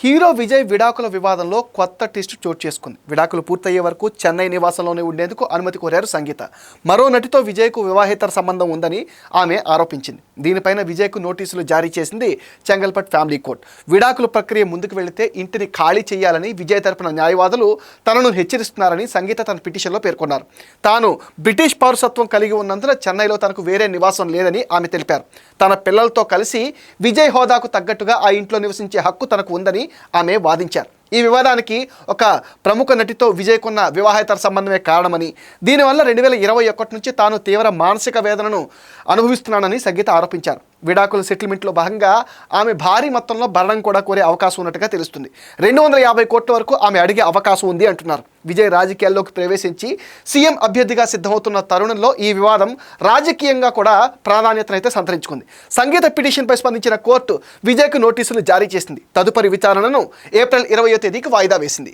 Hero Vijay విడాకుల వివాదంలో కొత్త ట్విస్ట్ చోటు చేసుకుంది. విడాకులు పూర్తయ్యే వరకు చెన్నై నివాసంలోనే ఉండేందుకు అనుమతి కోరారు సంగీత. మరో నటితో విజయ్కు వివాహేతర సంబంధం ఉందని ఆమె ఆరోపించింది. దీనిపైన విజయ్కు నోటీసులు జారీ చేసింది చెంగల్పట్ ఫ్యామిలీ కోర్టు. విడాకుల ప్రక్రియ ముందుకు వెళితే ఇంటిని ఖాళీ చేయాలని విజయ్ తరపున న్యాయవాదులు తనను హెచ్చరిస్తున్నారని సంగీత తన పిటిషన్లో పేర్కొన్నారు. తాను బ్రిటిష్ పౌరసత్వం కలిగి ఉన్నందున చెన్నైలో తనకు వేరే నివాసం లేదని ఆమె తెలిపారు. తన పిల్లలతో కలిసి విజయ్ హోదాకు తగ్గట్టుగా ఆ ఇంట్లో నివసించే హక్కు తనకు ఉందని ఆమె వాదించారు. ఈ వివాదానికి ఒక ప్రముఖ నటితో విజయ్కున్న వివాహేతర సంబంధమే కారణమని, దీనివల్ల 2021 నుంచి తాను తీవ్ర మానసిక వేదనను అనుభవిస్తున్నానని సంగీత ఆరోపించారు. విడాకుల సెటిల్మెంట్లో భాగంగా ఆమె భారీ మొత్తంలో భరణం కూడా కోరే అవకాశం ఉన్నట్టుగా తెలుస్తుంది. 250 కోట్ల వరకు ఆమె అడిగే అవకాశం ఉంది అంటున్నారు. విజయ్ రాజకీయాల్లోకి ప్రవేశించి సీఎం అభ్యర్థిగా సిద్ధమవుతున్న తరుణంలో ఈ వివాదం రాజకీయంగా కూడా ప్రాధాన్యతనైతే సంతరించుకుంది. సంగీత పిటిషన్పై స్పందించిన కోర్టు విజయ్కు నోటీసులు జారీ చేసింది. తదుపరి విచారణను ఏప్రిల్ 20వ తేదీకి వాయిదా వేసింది.